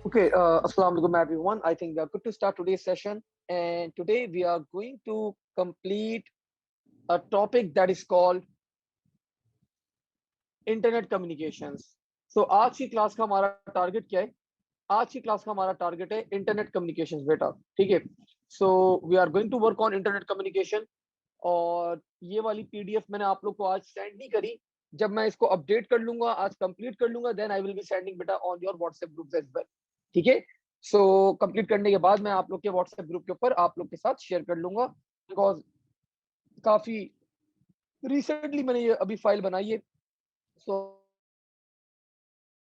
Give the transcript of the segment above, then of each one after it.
Okay, Assalamu alaikum everyone. I think we are good to start today's session. And today we are going to complete a topic that is called internet communications. So आज की class का हमारा target क्या है? आज की class का हमारा टारगेट है इंटरनेट कम्युनिकेशंस बेटा, ठीक है? So we are going to work on internet communication. और ये वाली पीडीएफ मैंने आप लोग को आज सेंड नहीं करी। जब मैं इसको अपडेट कर लूंगा, आज कंप्लीट कर लूंगा, then I will be sending बेटा on your WhatsApp group as well, ठीक है? सो कंप्लीट करने के बाद मैं आप लोग के व्हाट्सएप ग्रुप के ऊपर आप लोग के साथ शेयर कर लूंगा, बिकॉज काफी रिसेंटली मैंने ये अभी फाइल बनाई है। सो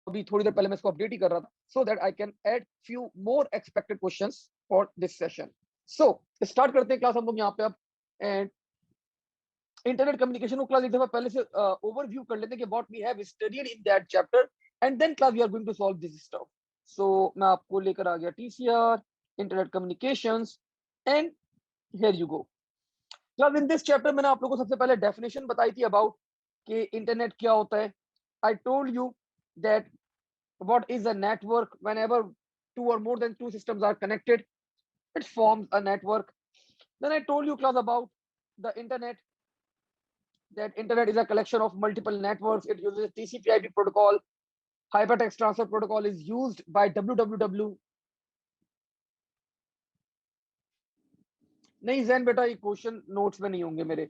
अभी थोड़ी देर पहले मैं इसको अपडेट ही कर रहा था, so that I can add few more expected questions for this session. So start करते हैं क्लास हम लोग यहाँ पे अब। एंड इंटरनेट कम्युनिकेशन को क्लास एक दफा पहले से ओवरव्यू कर लेते हैं कि what we have studied in that chapter, and then class we are going to solve this stuff. So मैं आपको लेकर आ गया TCR internet communications, and here you go. Class in this chapter मैंने आप लोगों को सबसे पहले डेफिनेशन बताई थी अबाउट कि इंटरनेट क्या होता है। I told you that what is a network. Whenever two or more than two systems are connected, it forms a network. Then I told you class about the internet, that internet is a collection of multiple networks. It uses TCP/IP protocol. Hypertext transfer protocol is used by www. नहीं जैन बेटा, ये question notes में नहीं होंगे मेरे।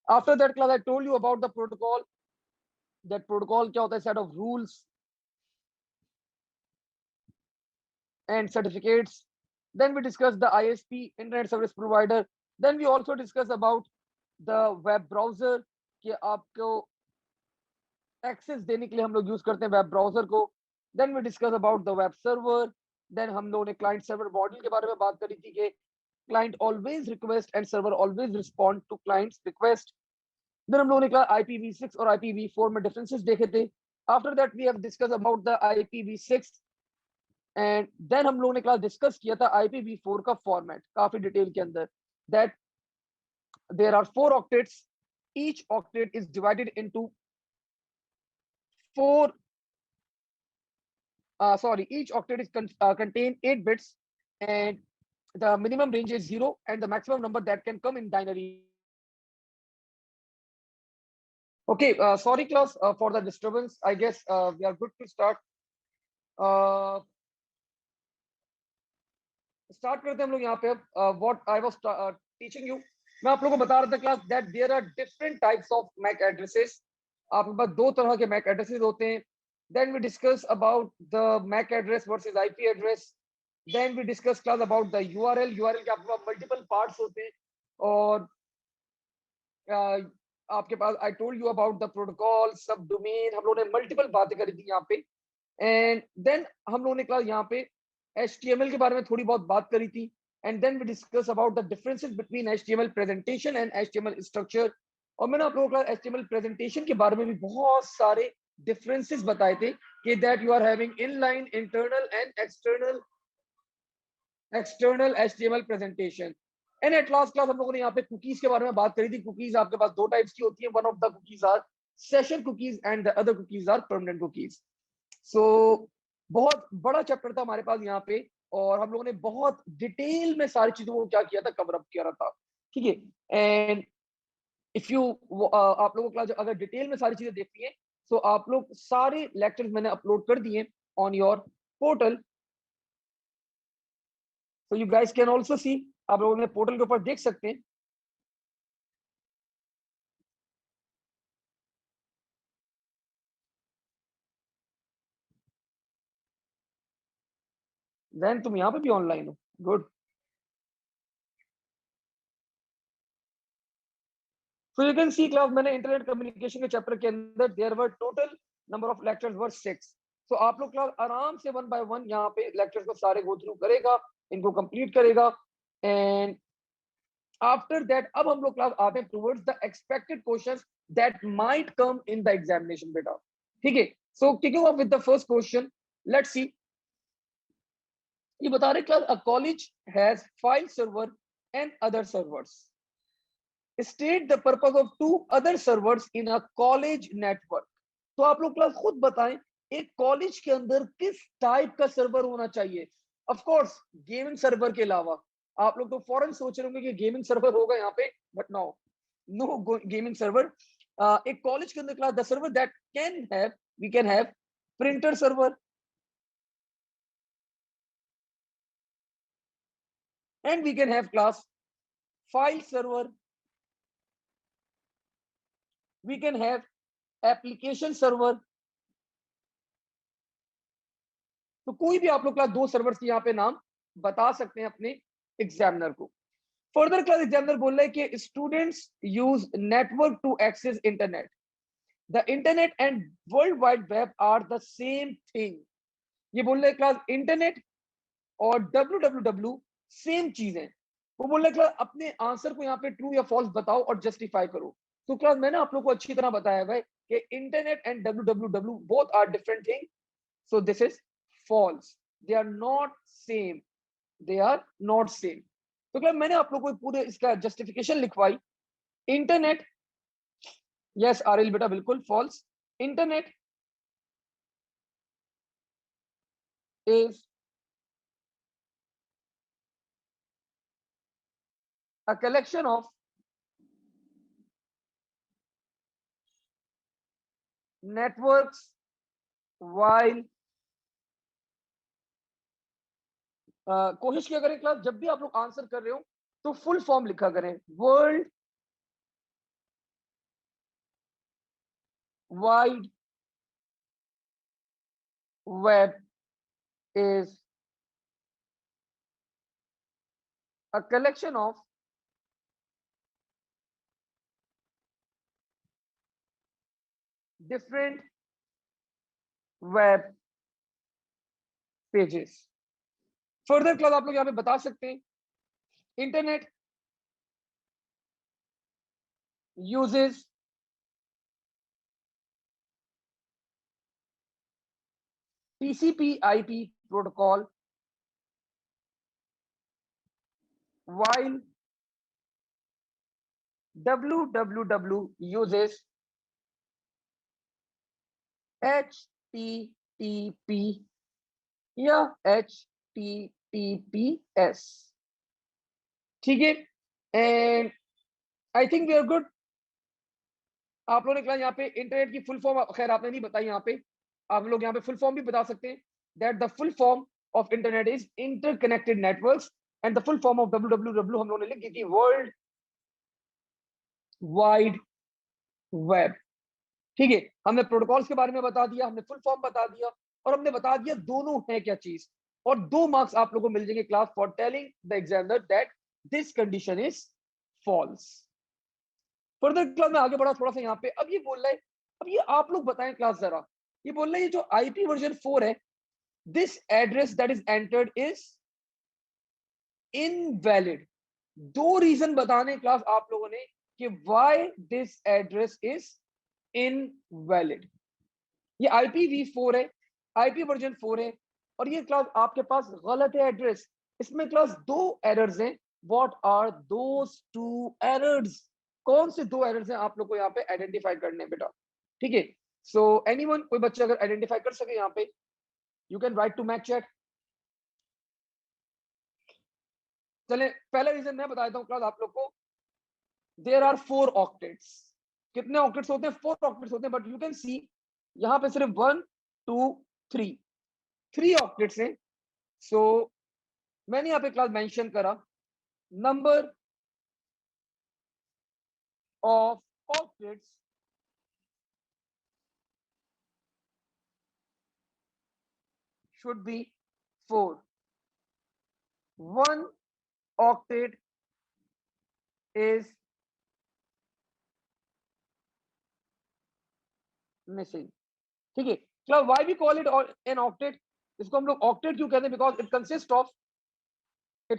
After that class I told you about the protocol, that protocol क्या होता है, set of rules and certificates. Then we discussed the ISP, Internet Service Provider. Then we also discussed about the web browser, कि आपको access देने के लिए हम लोग यूज करते हैं वेब ब्राउजर को। Then we discuss about the web server. Then हम लोगों ने क्लाइंट सर्वर मॉडल के बारे में बात करी थी कि client always request and server always respond to client's request. Then हम लोगों ने कहा IPv6 और IPv4 में डिफरेंसेस देखे थे। After that we have discuss about the IPv6, and then हम लोगों ने क्लास डिस्कस किया था IPv4 का फॉर्मेट काफी डिटेल के अंदर, that there are 4 octets, each octet is divided into 4 sorry, each octet is contain 8 bits, and the minimum range is 0 and the maximum number that can come in binary. Okay, sorry class for the disturbance. I guess we are good to start. uh, start करते हैं हम लोग यहाँ पे अब। What I was teaching you, मैं आप लोगों को बता रहा था class that there are different types of MAC addresses. आपके पास 2 तरह के मैक एड्रेसेस होते हैं। Then we discuss about the MAC address versus IP address. Then we discuss class about the URL के आपके पास मल्टीपल पार्ट्स होते हैं। और आपके पास I told you about the protocol, सब डोमेन, हम लोगों ने मल्टीपल बातें करी थी यहाँ पे। एंड देन हम लोगों ने क्लास यहाँ पे HTML के बारे में थोड़ी बहुत बात करी थी। And then we discuss about the differences between HTML presentation and HTML structure. और मैंने आप लोगों को HTML प्रेजेंटेशन के बारे में भी बहुत सारे डिफरेंसेस बताए थे कि that you are having inline, internal and external HTML presentation. And at last class हम लोगों ने यहाँ पे कुकीज के बारे में बात करी थी। कुकीज आपके पास 2 टाइप्स की होती है। One of the cookies are session cookies and the other cookies are permanent cookies. So बहुत बड़ा चैप्टर था हमारे पास यहाँ पे, और हम लोगों ने बहुत डिटेल में सारी चीजों को क्या किया था, कवर अप किया था, ठीक है? एंड इफ यू आप लोगों को क्लास अगर डिटेल में सारी चीजें देखनी है, तो आप लोग सारे लेक्चर्स मैंने अपलोड कर दिए on your portal, so you guys can also see. आप लोगों ने पोर्टल के ऊपर देख सकते हैं। जैन तुम यहाँ पे भी ऑनलाइन हो, good. So you can see class मैंने इंटरनेट कम्युनिकेशन के चैप्टर के अंदर there were total number of lectures were 6। So आप लोग क्लास आराम से 1 by 1 यहाँ पे लेक्चर्स को सारे गो थ्रू करेगा, इनको कंप्लीट करेगा। एंड आफ्टर दैट अब हम लोग क्लास आते हैं towards the expected questions that might come in the examination बेटा, ठीक है? So kicking off with the first question, let's see. ये बता रहे class a college has 5 server and other servers, state the purpose of 2 other servers in a college network। तो आप लोग class खुद बताएं एक कॉलेज के अंदर किस टाइप का सर्वर होना चाहिए। ऑफ कोर्स गेमिंग सर्वर के अलावा आप लोग तो फौरन सोच रहे होंगे कि गेमिंग सर्वर होगा यहाँ पे, but no, no gaming server. एक कॉलेज के अंदर class the server that can have, we can have printer server, and we can have class file server, we can have application server। तो कोई भी आप लोग क्लास दो सर्वर्स के यहाँ पे नाम बता सकते हैं अपने एग्जामिनर को। फर्दर क्लास एग्जामिनर बोल रहे हैं कि students use network to access internet, the internet and world wide web are the same thing. ये बोल रहे हैं क्लास इंटरनेट और www सेम चीज है। वो बोल रहे क्लास अपने आंसर को यहाँ पे ट्रू या फॉल्स बताओ और जस्टिफाई करो। तो क्लास मैंने आप लोग को अच्छी तरह बताया भाई कि internet and www both are different thing, so this is false, they are not same, they are not same. तो क्लास मैंने आप लोग को पूरे इसका जस्टिफिकेशन लिखवाई। इंटरनेट, यस आरएल बेटा बिल्कुल false. Internet is a collection of networks while कोशिश किया करें क्लास जब भी आप लोग आंसर कर रहे हो तो फुल फॉर्म लिखा करें। World wide web is a collection of different web pages। Further class आप लोग यहाँ पे बता सकते हैं internet uses TCP/IP protocol while www uses HTTP या HTTPS। ठीक है, and I think we are good. आप लोगों ने क्लास यहाँ पे इंटरनेट की फुल फॉर्म खैर आपने नहीं बताई, यहाँ पे आप लोग यहाँ पे फुल फॉर्म भी बता सकते हैं। That the full form of internet is interconnected networks, and the full form of www हम लोगों ने लिख दी थी वर्ल्ड वाइड वेब। ठीक है, हमने प्रोटोकॉल्स के बारे में बता दिया, हमने फुल फॉर्म बता दिया, और हमने बता दिया दोनों है क्या चीज। और 2 मार्क्स आप लोगों को मिल जाएंगे class for telling the examiner that this condition is false. Further class में आगे बढ़ा थोड़ा सा यहाँ पे। अब ये बोल रहा है, अब ये आप लोग बताएं क्लास जरा, ये बोल रहा है ये जो आईपी वर्जन 4 है, this address that is entered is invalid. 2 reason बताने क्लास आप लोगों ने कि why this address is invalid. ये IPv4 है, आईपी वर्जन 4 है, और ये क्लास आपके पास गलत है एड्रेस। इसमें क्लास 2 एरर्स हैं। What are those 2 errors? कौन से 2 एरर्स हैं आप लोग को यहाँ पे आइडेंटिफाई करने हैं बेटा। ठीक है, सो एनीवन, कोई बच्चा अगर आइडेंटिफाई कर सके यहाँ पे, you can write to mac chat. चले पहला रीजन मैं बता देता हूँ क्लास आप लोग को। There are 4 octets. कितने ऑक्टेट्स होते हैं? 4 ऑक्टेट्स होते हैं, बट यू कैन सी यहाँ पे सिर्फ 1 2 3 ऑक्टेट्स हैं। सो मैंने यहाँ पे क्लास मेंशन करा number of octets should be 4। 1 octet is missing। ठीक है, class why we call it an octet? इसको हम लोग ऑक्टेट क्यों कहते हैं? Because it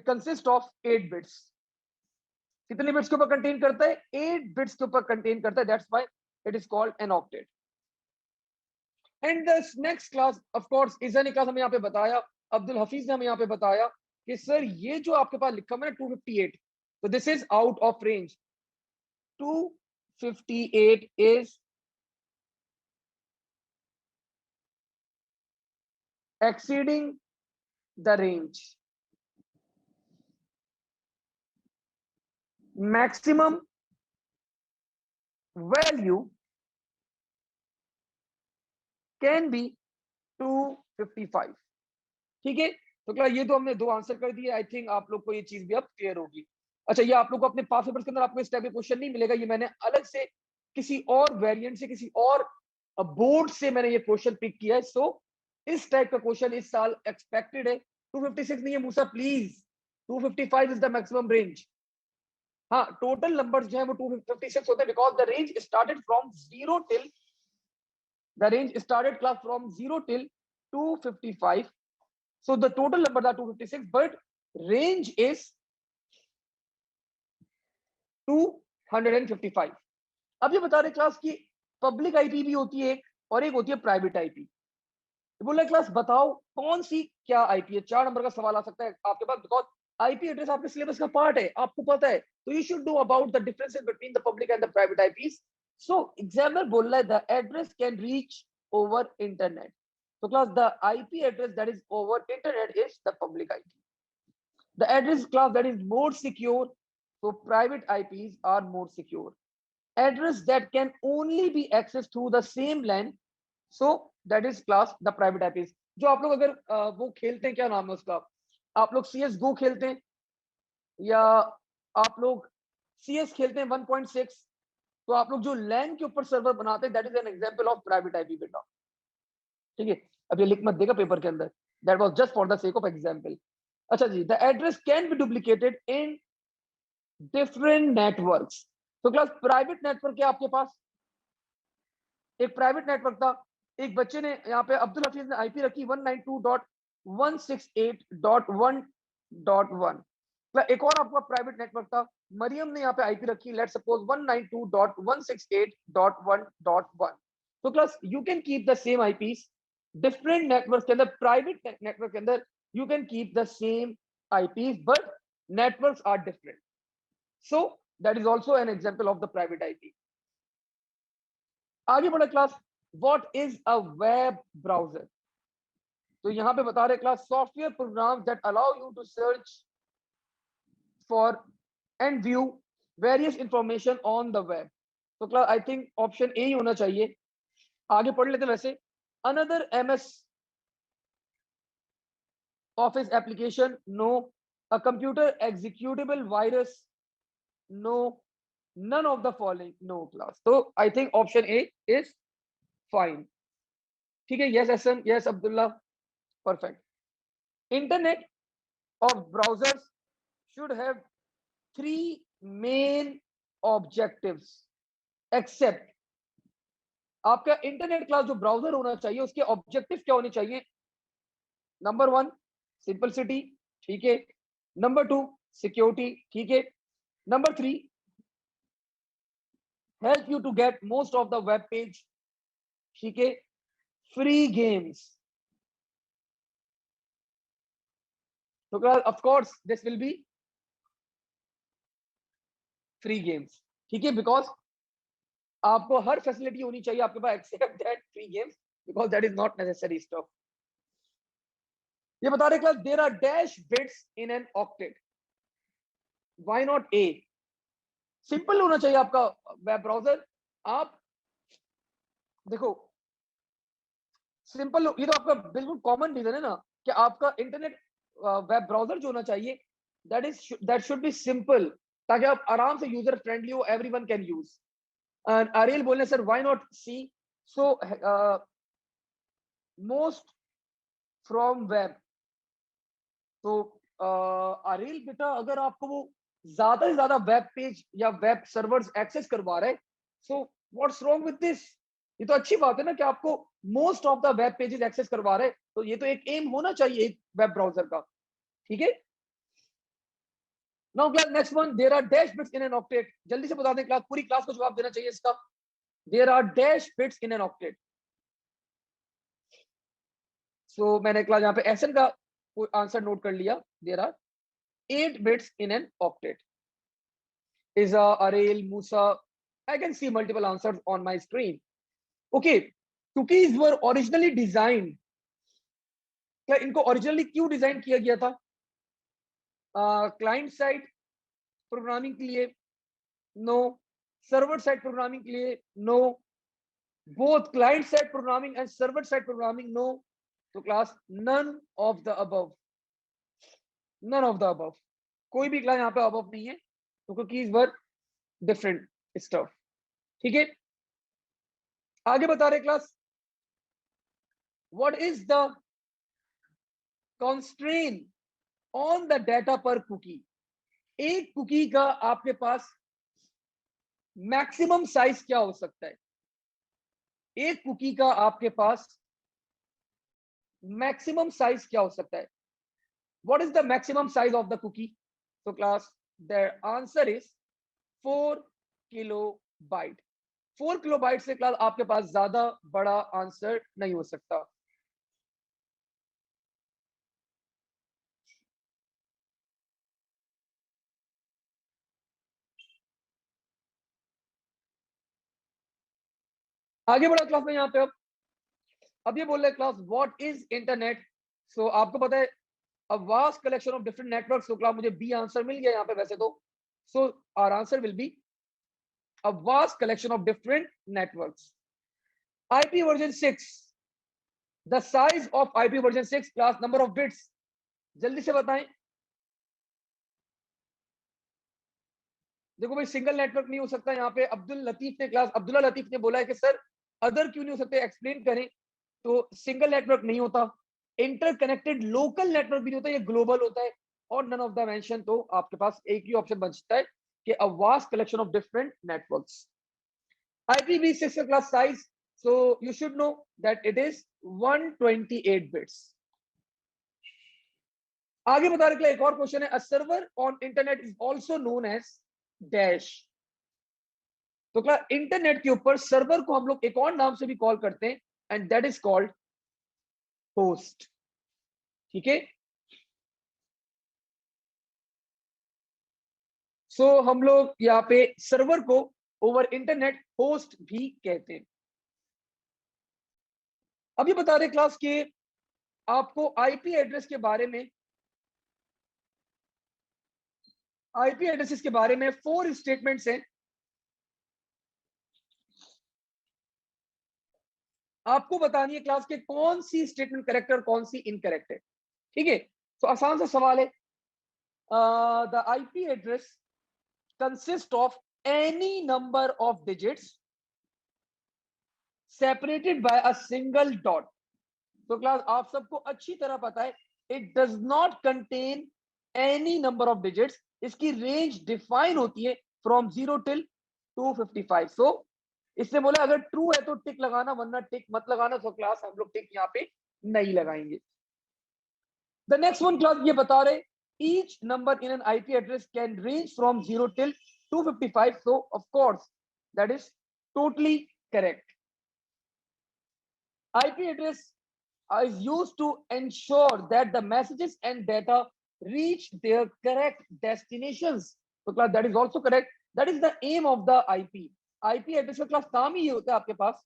consist of 8 bits. कितने बिट्स के ऊपर कंटेन करता है? 8 बिट्स के ऊपर कंटेन करता है, that's why it is called an octet. And the next class of course is a ने क्लास हमें यहाँ पे बताया, अब्दुल हफीज ने हमें यहाँ पे बताया कि सर ये जो आपके पास लिखा हुआ है 258, तो this is out of range. 258 is exceeding the range. Maximum value can be 255. ठीक है, तो क्या ये तो हमने दो आंसर कर दिए। आई थिंक आप लोग को ये चीज भी अब क्लियर होगी। अच्छा, ये आप लोग को अपने पास पेपर्स के अंदर आपको इस टाइप का क्वेश्चन नहीं मिलेगा, ये मैंने अलग से किसी और वेरिएंट से, किसी और बोर्ड से मैंने ये क्वेश्चन पिक किया है। सो इस टाइप का क्वेश्चन इस साल एक्सपेक्टेड है। 256 नहीं है मूसा please, 255 is the maximum range. हाँ, टोटल नंबर्स जो है वो 256 होते हैं, because the range started from 0 till the range started class from 0 till 255. So the total numbers are 256, but range is 255. अब ये बता रहे क्लास की पब्लिक आईपी भी होती है एक, और एक होती है प्राइवेट आईपी। बोला क्लास बताओ कौन सी क्या आईपी है। 4 नंबर का सवाल आ सकता है आपके पास, बिकॉज आईपी एड्रेस आपके सिलेबस का पार्ट है, आपको पता है, तो you should know about the differences between the public and the private IPs. So examiner बोल रहा है the address can reach over internet. So class, the IP address that is over internet is the public IP. The address class that is more secure, so private IPs are more secure. Address that can only be accessed through the same LAN, so that is class the private IPs. जो आप लोग अगर वो खेलते हैं, क्या नाम है उसका, आप लोग CS:GO खेलते हैं या आप लोग CS खेलते हैं 1.6, तो आप लोग जो LAN के ऊपर सर्वर बनाते हैं, that is an example of private IP बेटा। ठीक है, अब ये लिख मत देगा पेपर के अंदर, that was just for the sake of example. अच्छा जी, the address can be duplicated in different networks. तो क्लास प्राइवेट नेटवर्क है आपके पास, एक प्राइवेट नेटवर्क था, एक बच्चे ने यहाँ पे अब्दुल हफीज ने आईपी रखी 192.168.1.1। एक और आपका प्राइवेट नेटवर्क था, मरियम ने यहाँ पे आईपी रखी लेट्स सपोज 192.168.1.1। तो class you can keep the same IPs different network के अंदर, प्राइवेट नेटवर्क के अंदर you can keep the same IPs but networks are different. So that is also an example of the private IP. आगे बढ़ा class, what is a web browser. तो यहां पे बता रहे class software program that allow you to search for and view various information on the web. तो class I think option A ही होना चाहिए। आगे पढ़ लेते वैसे, another MS office application no, a computer executable virus no, none of the following no class। तो I think option A is fine. ठीक है, yes Ahsan, yes Abdullah, perfect. Internet of browsers should have 3 main objectives except, आपका internet class जो browser होना चाहिए उसके objective क्या होने चाहिए। नंबर 1 सिंपलिसिटी, ठीक है। नंबर 2 सिक्योरिटी, ठीक है। Number 3 help you to get most of the web page, ठीक है। फ्री गेम्स, तो class of course this will be free games, ठीक है, बिकॉज आपको हर फैसिलिटी होनी चाहिए आपके पास except that free games, because that is not necessary stuff. ये बता रहे class there are dash bits in an octet, why not a. Simple होना चाहिए आपका वेब ब्राउजर। आप देखो सिंपल, ये तो आपका बिल्कुल कॉमन रीजन है ना कि आपका इंटरनेट वेब ब्राउजर जो होना चाहिए दैट शुड बी सिंपल, ताकि आप आराम से यूजर फ्रेंडली हो, एवरीवन कैन यूज। अरियल बोलने sir why not C. So most from web, तो अरियल बेटा अगर आपको वो ज्यादा से ज्यादा वेब पेज या वेब सर्वर्स एक्सेस करवा रहे, so what's wrong with this. ये तो अच्छी बात है ना कि आपको most of the web pages access करवा रहे, तो ये तो एक एम होना चाहिए एक वेब ब्राउजर का, ठीक है। Now class next one, there are dash bits in an octet. जल्दी से बता दें क्लास, पूरी क्लास को जवाब देना चाहिए इसका। There are dash bits in an octet. So मैंने क्लास यहाँ पे एसएन का आंसर नोट कर लिया। There are 8 bits in an octet. Isa, Arel, Musa, I can see multiple answers on my screen. Okay, cookies were originally designed क्या इनको originally क्यों design किया गया था? क्लाइंट साइड प्रोग्रामिंग के लिए? नो। सर्वर साइड प्रोग्रामिंग के लिए? No. Both client side programming and server side programming? No. तो class none of the above, none of the above, कोई भी क्लास यहाँ पे अबव नहीं है, तो कुकीज वर डिफरेंट स्टफ। ठीक है, आगे बता रहे class, what is the constraint on the data per cookie? एक कुकी का आपके पास मैक्सिमम साइज क्या हो सकता है? एक कुकी का आपके पास मैक्सिमम साइज क्या हो सकता है? What is the maximum size of the cookie? तो class the answer is 4 kilobyte. 4 kilobyte से क्लास आपके पास ज्यादा बड़ा आंसर नहीं हो सकता। आगे बढ़ा क्लास में यहाँ पे। अब ये बोल रहे class what is internet? So आपको पता है a vast collection of different networks. तो क्लास मुझे बी आंसर मिल गया यहाँ पे वैसे तो। So our answer will be a vast collection of different networks. IP version 6, the size of IP version 6 class, number of bits, जल्दी से बताएं। देखो भाई सिंगल नेटवर्क नहीं हो सकता। यहाँ पे अब्दुल्ला लतीफ ने बोला है कि सर अदर क्यों नहीं हो सकते, एक्सप्लेन करें। तो सिंगल नेटवर्क नहीं होता, इंटरकनेक्टेड लोकल नेटवर्क भी नहीं होता, ये ग्लोबल होता है। और नन ऑफ द मेंशन, तो आपके पास एक ही ऑप्शन बचता है कि a vast collection of different networks. IPv6 का class size, so you should know that it is 128 bits. आगे बता रहे एक और क्वेश्चन है, a server on internet is also known as dash. तो क्लास इंटरनेट के ऊपर सर्वर को हम लोग एक और नाम से भी कॉल करते हैं, and that is called host. ठीक है, सो हम लोग यहाँ पे सर्वर को ओवर इंटरनेट होस्ट भी कहते हैं। अभी बता रहे क्लास के आपको आईपी एड्रेस के बारे में, आईपी एड्रेसेस के बारे में 4 स्टेटमेंट्स हैं। आपको बतानी है क्लास के कौन सी स्टेटमेंट करेक्ट और कौन सी इनकरेक्ट है। ठीक है, तो आसान सा सवाल है, the IP address consist of any number of digits separated by a single dot. तो क्लास आप सबको अच्छी तरह पता है, it does not contain any number of digits. इसकी रेंज डिफाइन होती है फ्रॉम 0 टिल 255। सो इसने बोला अगर ट्रू है तो टिक लगाना, वरना टिक मत लगाना। तो क्लास हम लोग टिक यहाँ पे नहीं लगाएंगे। द नेक्स्ट वन क्लास ये बता रहे, each number in an IP address can range from 0 till 255. So of course that is totally correct. IP address is used to ensure that the messages and data reach their correct destinations. So class that is also correct. That is the aim of the IP. IP address का class काम ही ये होता है आपके पास।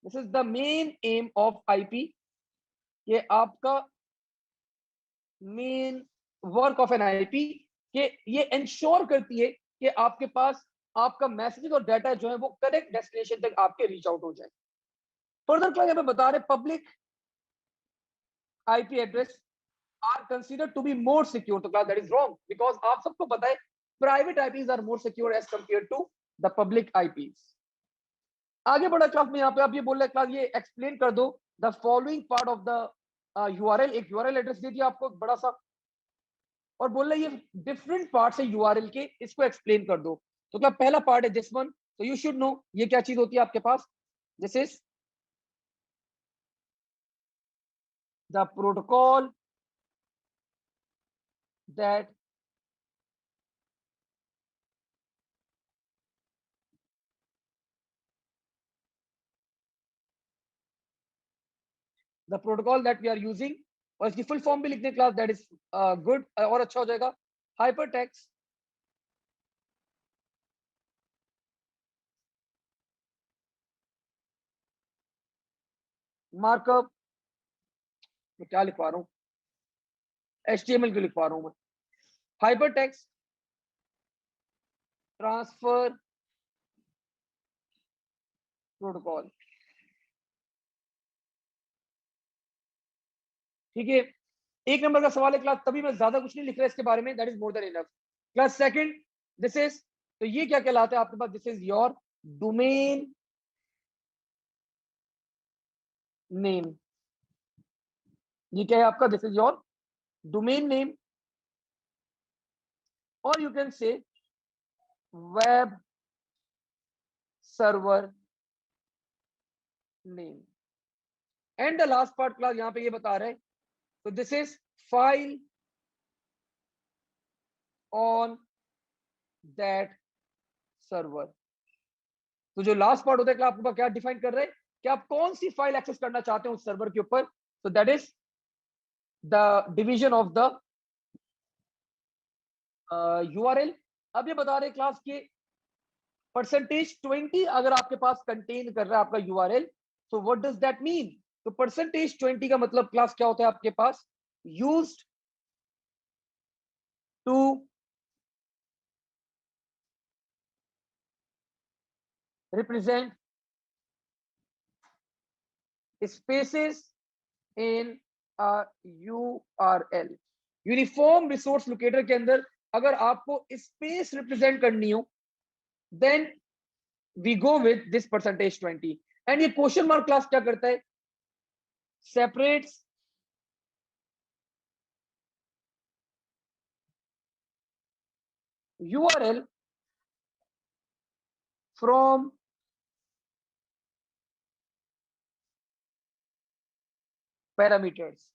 This is the main aim of IP. ये आपका main work of N IP, कि ये इंश्योर करती है कि आपके पास आपका मैसेज और डाटा जो है वो करेक्ट डेस्टिनेशन तक आपके रीच आउट हो जाए। फर्दर क्लास यहाँ पे बता रहे public IP address are considered to be more secure. तो class that is wrong, because आप सबको पता है private IPs are more secure as compare to the public IPs. आगे बढ़ा क्लास में, यहाँ पे आप ये बोल रहे क्लास ये एक्सप्लेन कर दो the following part of the URL. एक यूआरएल एड्रेस दे दिया आपको बड़ा सा, और बोल रहे ये डिफरेंट पार्ट्स है यूआरएल के, इसको एक्सप्लेन कर दो। तो क्या पहला पार्ट है दिस वन, तो यू शुड नो ये क्या चीज होती है आपके पास। This is the protocol that we are using, और इसकी फुल फॉर्म भी लिखने क्लास, दैट इज गुड, और अच्छा हो जाएगा। हाइपर टेक्स्ट मार्कअप मैं क्या लिखवा रहा हूँ, HTML क्यों लिखवा रहा हूँ मैं, हाइपर टेक्स्ट ट्रांसफर प्रोटोकॉल। ठीक है, एक नंबर का सवाल है क्लास, तभी मैं ज्यादा कुछ नहीं लिख रहा इसके बारे में, that is more than enough. Class second, this is, तो ये क्या कहलाता है आपके पास, this is your domain name. ये क्या है आपका, this is your domain name, और you can say web server name. And the last part class यहां पे ये बता रहे हैं, तो this is file on that server. तो जो लास्ट पार्ट होता है क्लास आपके पास क्या डिफाइन कर रहे हैं कि आप कौन सी फाइल एक्सेस करना चाहते हैं उस सर्वर के ऊपर, so that is the division of the URL। अब ये बता रहे क्लास के %20 अगर आपके पास कंटेन कर रहा है आपका URL, so what does that mean? तो %20 का मतलब क्लास क्या होता है आपके पास, used to represent spaces in a URL। Uniform resource locator के अंदर अगर आपको स्पेस रिप्रेजेंट करनी हो, then we go with this %20। And ये क्वेश्चन मार्क क्लास क्या करता है, सेपरेट्स URL फ्रॉम पैरामीटर्स।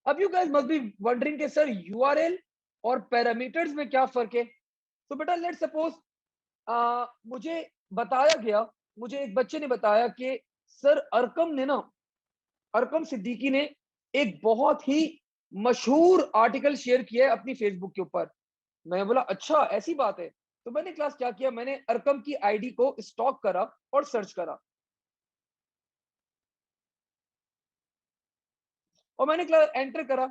अब you guys must be wondering के सर URL और पैरामीटर्स में क्या फर्क है। तो बेटा लेट्स सपोज मुझे बताया गया, मुझे एक बच्चे ने बताया कि सर अरकम ने ना, अरकम सिद्दीकी ने एक बहुत ही मशहूर आर्टिकल शेयर किया है अपनी फेसबुक के ऊपर। मैं बोला अच्छा ऐसी बात है, तो मैंने क्लास क्या किया, मैंने अरकम की आईडी को स्टॉक करा और सर्च करा, और मैंने क्लास एंटर करा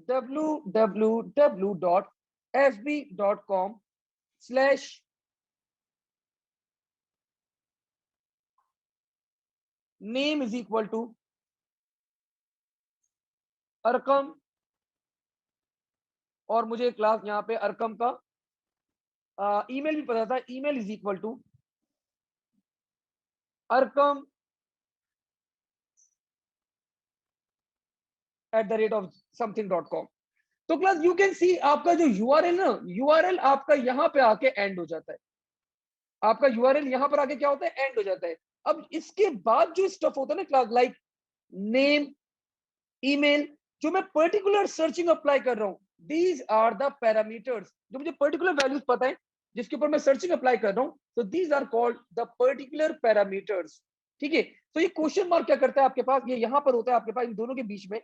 www.fb.com/name is equal to Arkham, और मुझे क्लास यहाँ पे अरकम का ईमेल भी पता था, email is equal to Arqam @something.com। तो क्लास यू कैन सी आपका जो यूआरएल ना, यूआरएल आपका यहाँ पे आके एंड हो जाता है, आपका यूआरएल यहाँ पर आके क्या होता है, एंड हो जाता है। अब इसके बाद जो स्टफ होता है ना क्लास, लाइक नेम, ईमेल, जो मैं पर्टिकुलर सर्चिंग अप्लाई कर रहा हूँ, दीज आर द पैरामीटर्स, जो मुझे पर्टिकुलर वैल्यूज पता है जिसके ऊपर मैं सर्चिंग अप्लाई कर रहा हूँ, तो these are called the particular parameters. ठीक है, तो ये क्वेश्चन मार्क क्या करता है आपके पास, ये यहाँ पर होता है आपके पास इन दोनों के बीच में,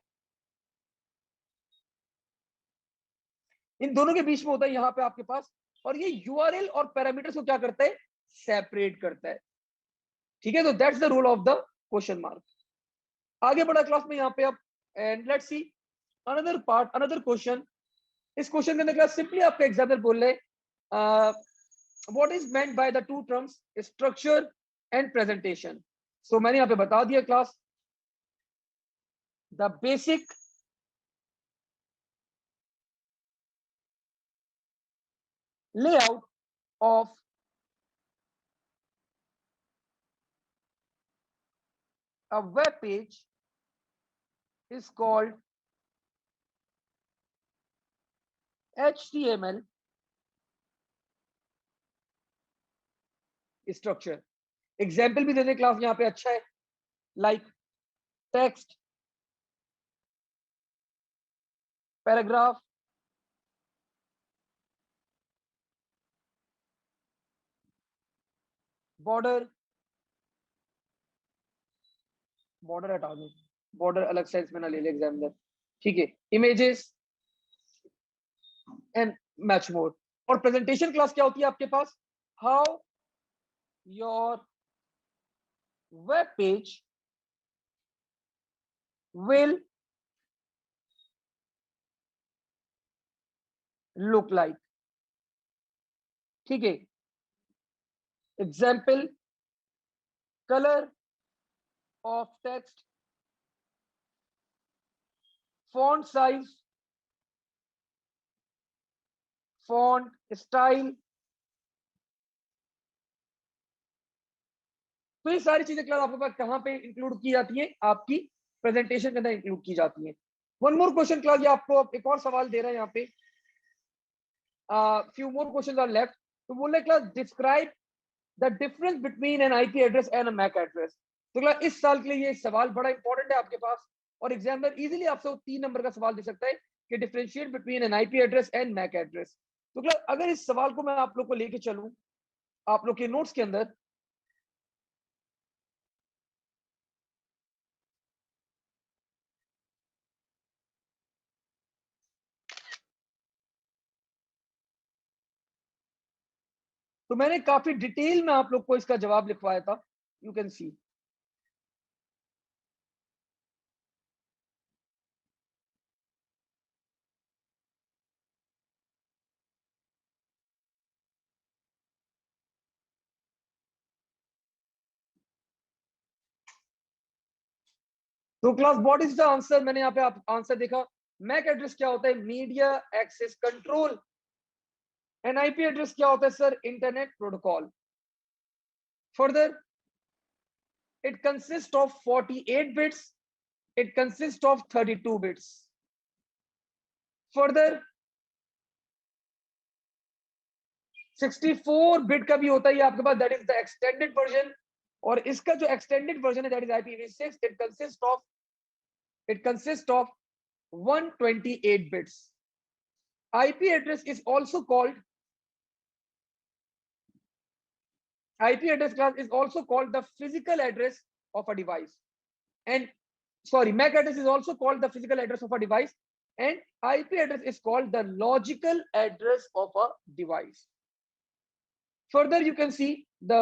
इन दोनों के बीच में होता है यहाँ पे आपके पास, और ये यूआरएल और पैरामीटर्स को क्या करता है, सेपरेट करता है। ठीक है, तो that's the role of the question mark. आगे बढ़ा क्लास में यहाँ पे अब, and let's see another part, another question. इस क्वेश्चन के अंदर क्लास सिंपली आपका एग्जाम्पल बोल रहे what is meant by the two terms structure and presentation. So मैंने यहाँ पे बता दिया class, the basic layout of a web page is called HTML structure। Example भी देने क्लास यहाँ पे अच्छा है, like text, paragraph, border, border हटा दो, बॉर्डर अलग साइज में ना ले ले एग्जामिनर, ठीक है, इमेजेस एंड मैच मोड। और प्रेजेंटेशन क्लास क्या होती है आपके पास, how your web page will look like. ठीक है, example, color of text, font size, font style. तो ये सारी चीजें क्लास आपके पास कहां पे इंक्लूड की जाती है, आपकी प्रेजेंटेशन के अंदर इंक्लूड की जाती है। वन मोर क्वेश्चन क्लास, ये आपको एक और सवाल दे रहा है यहाँ पे, few more questions are left। तो बोल रहे class describe the difference between an IP address and a MAC address. तो क्लास इस साल के लिए ये सवाल बड़ा इंपॉर्टेंट है आपके पास, और एग्जामिनर इजीली आपसे वो 3 नंबर का सवाल दे सकता है कि differentiate between an IP address and MAC address. तो क्लास अगर इस सवाल को मैं आप लोग को लेके चलूं आप लोग के नोट्स के अंदर, तो मैंने काफी डिटेल में आप लोग को इसका जवाब लिखवाया था, यू कैन सी। तो class what is the answer, मैंने यहाँ पे आप आंसर देखा। मैक एड्रेस क्या होता है, media access control. An IP address क्या होता है sir, internet protocol. Further it consists of 48 bits, it consists of 32 bits. Further 64 bit का भी होता है आपके पास, that is the extended version. और इसका जो एक्सटेंडेड वर्जन है that is IPv6, it consists of 128 bits. IP address is also called IP address class is also called the physical address of a device. And sorry, MAC address is also called the physical address of a device, and IP address is called the logical address of a device. Further, you can see the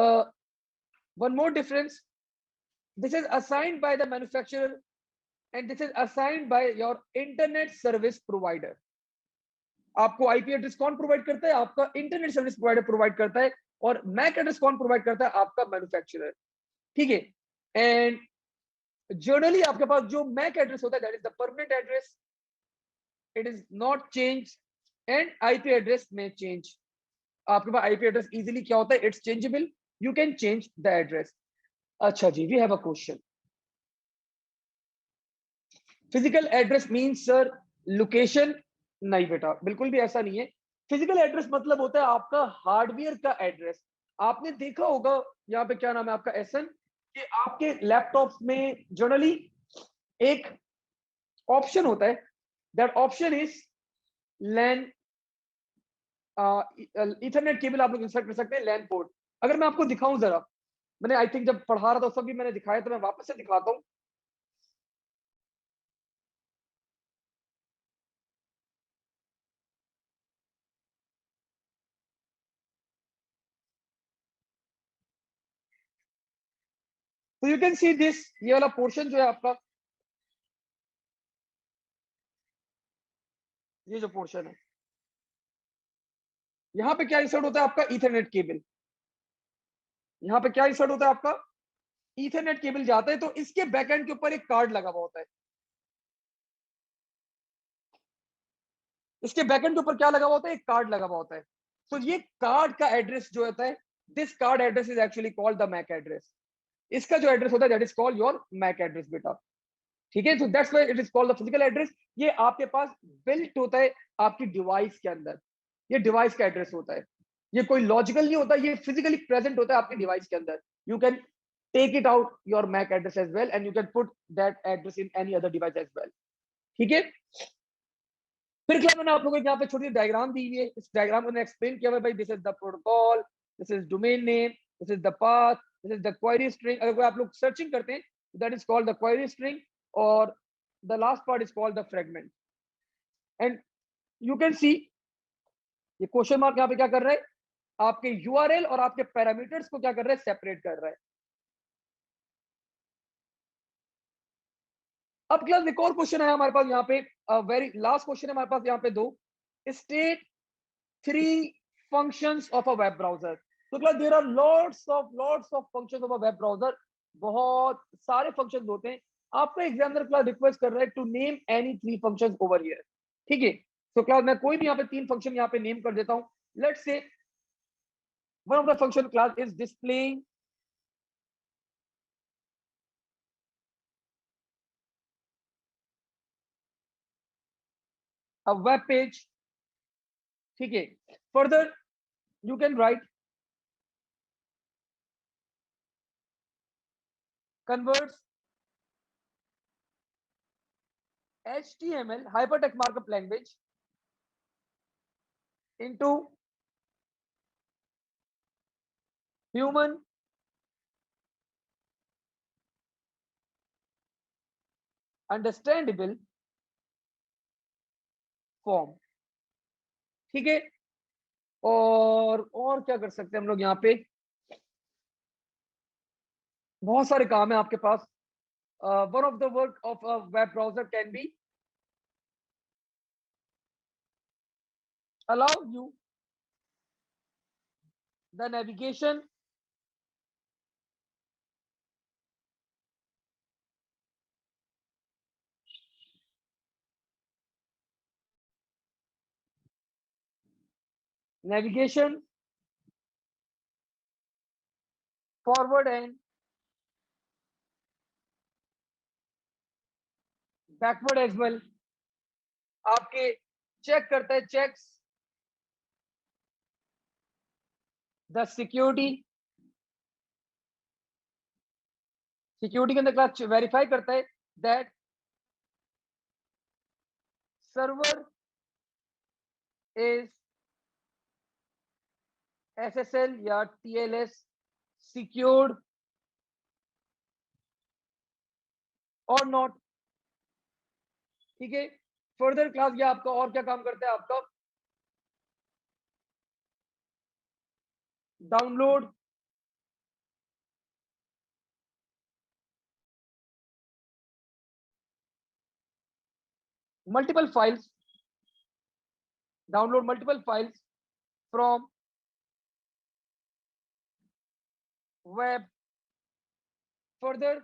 one more difference. This is assigned by the manufacturer, and this is assigned by your internet service provider. आपको IP address कौन provide करता है, आपका internet service provider provide करता है, और Mac address कौन provide करता है, आपका मैन्युफैक्चरर। ठीक है, एंड जनरली आपके पास जो मैक एड्रेस होता है that is the permanent address, it is not change, and IP address में चेंज। आपके पास आईपी एड्रेस इजीली क्या होता है, it's changeable, you can change the address. अच्छा जी, we have a question. Physical address means sir location? नहीं बेटा, बिल्कुल भी ऐसा नहीं है। फिजिकल एड्रेस मतलब होता है आपका हार्डवेयर का एड्रेस। आपने देखा होगा यहाँ पे क्या नाम है आपका एसएन, कि आपके लैपटॉप में जनरली एक ऑप्शन होता है, that option is LAN ethernet cable. आप लोग इंसर्ट कर सकते हैं लैन पोर्ट। अगर मैं आपको दिखाऊं जरा, मैंने आई थिंक जब पढ़ा रहा था उस वक्त भी मैंने दिखाया, तो मैं वापस से दिखाता हूं। तो यू कैन सी दिस, ये वाला पोर्शन जो है आपका, ये जो पोर्शन है, यहाँ पे क्या इंसर्ट होता है आपका, ईथरनेट केबल। यहाँ पे क्या इंसर्ट होता है आपका, ईथरनेट केबल जाता है। तो इसके बैकएंड के ऊपर एक कार्ड लगा हुआ होता है। इसके बैकएंड के ऊपर क्या लगा हुआ होता है, एक कार्ड लगा हुआ होता है। तो ये कार्ड का एड्रेस जो होता है, this card address is actually called the MAC address. इसका जो एड्रेस होता है that is called your MAC address बेटा। ठीक है, so that's why it is called the physical address. ये आपके पास बिल्ट होता है आपकी डिवाइस के अंदर, ये डिवाइस का एड्रेस होता है। ये कोई लॉजिकल नहीं होता, ये फिजिकली प्रेजेंट होता है आपकी डिवाइस के अंदर। You can take it out your MAC address as well, and you can put that address in any other device as well. ठीक है, फिर क्या मैंने आप लोगों को यहाँ पे छोटी डायग्राम दी हुई है। इस डायग्राम को मैंने एक्सप्लेन किया है भाई, this is the protocol, this is domain name, this is the path, this is the query string. अगर कोई आप लोग सर्चिंग करते हैं, that is called the query string, और the last part is called the fragment. And you can see ये question mark यहाँ पे क्या कर रहा है, आपके यूआरएल और आपके पैरामीटर्स को क्या कर रहा है, सेपरेट कर रहा है। अब क्लास एक और क्वेश्चन है हमारे पास यहाँ पे, वेरी लास्ट क्वेश्चन है हमारे पास यहाँ पे दो। State three functions of a web browser. तो class there are lots of functions of a web browser. बहुत सारे functions होते हैं. आपका एग्जामिनर क्लास रिक्वेस्ट कर रहा है to name any three functions over here. ठीक है. तो क्लास मैं कोई भी यहाँ पे तीन फंक्शन यहाँ पे नेम कर देता हूँ. Let's say one of the function class is displaying a web page. ठीक है. Further you can write converts HTML hypertext markup language into human understandable form. ठीक है. और क्या कर सकते हैं हम लोग यहाँ पे. बहुत सारे काम है आपके पास. one of the work of a web browser can be allow you the navigation forward and backward as well. आपके चेक करता है, चेक्स द सिक्योरिटी के अंदर क्लास वेरीफाई करता है दैट सर्वर इज SSL या TLS सिक्योर्ड और not. ठीक है. फर्दर क्लास ये आपका और क्या काम करता है, आपका download multiple files from web. Further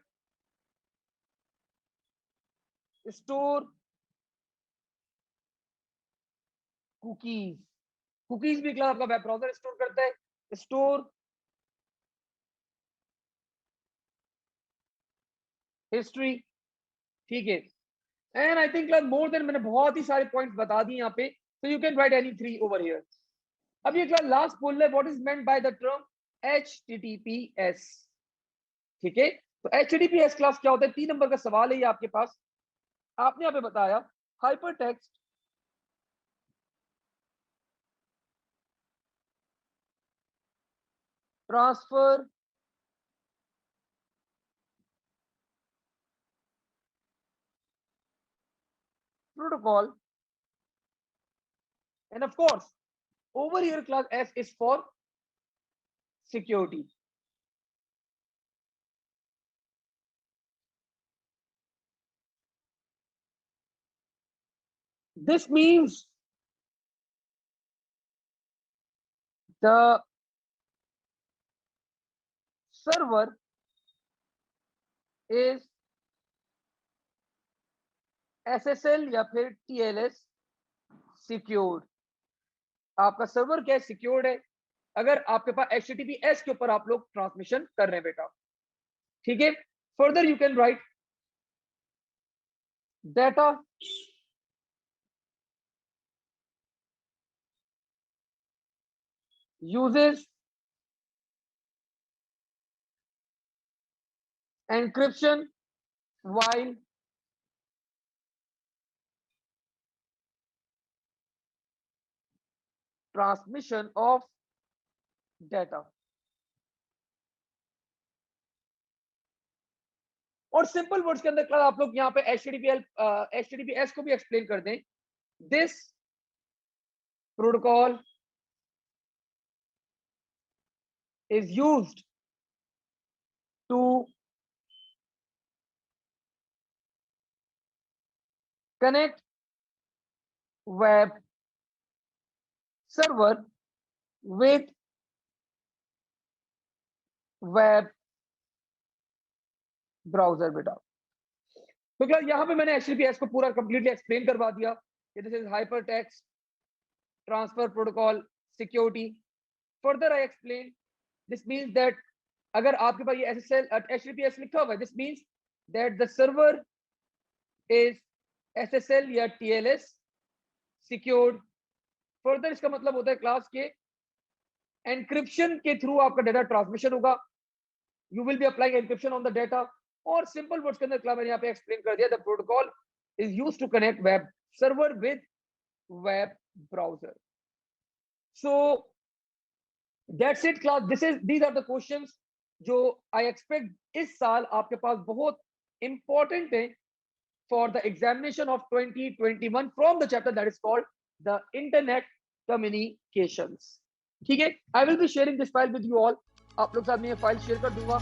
store cookies भी क्लास आपका वेब ब्राउजर स्टोर करता है. Store history. ठीक है. And I think more than मैंने बहुत ही सारे पॉइंट्स बता दिए यहाँ पे. so you can write any three over here. अब ये क्लास लास्ट बोल रहे what is meant by the term HTTPS. ठीक है. तो HTTPS क्लास क्या होता है, 3 नंबर का सवाल है ये आपके पास. आपने यहाँ पे बताया hyper text transfer protocol and of course over here class S is for security. This means the server is SSL या फिर TLS सिक्योर्ड. आपका सर्वर क्या है, सिक्योर्ड है अगर आपके पास HTTPS के ऊपर आप लोग ट्रांसमिशन कर रहे हैं बेटा. ठीक है. Further you can right data uses encryption while transmission of data. और सिंपल वर्ड्स के अंदर आप लोग यहाँ पे HTTPS को भी एक्सप्लेन कर दें. This protocol is used to connect web server with web browser बेटा। तो क्या यहाँ पे मैंने HTTPS को पूरा कंप्लीटली एक्सप्लेन करवा दिया कि this is hyper text transfer protocol security. Further I explain this means that अगर आपके पास ये SSL HTTPS लिखा हुआ है, this means that the server is SSL या TLS सिक्योर्ड। फर्दर इसका मतलब होता है क्लास के एनक्रिप्शन के थ्रू आपका डेटा ट्रांसमिशन होगा, you will be applying encryption on the data. और सिंपल वर्ड्स के अंदर क्लास मैंने यहाँ पे एक्सप्लेन कर दिया, the protocol is used to connect web server with web browser. So that's it class, these are the questions जो I expect इस साल आपके पास बहुत इंपॉर्टेंट है for the examination of 2021 from the chapter that is called the internet communications. ठीक है, आई will be sharing this file with you all, आप लोग साथ में ये फाइल शेयर कर दूंगा।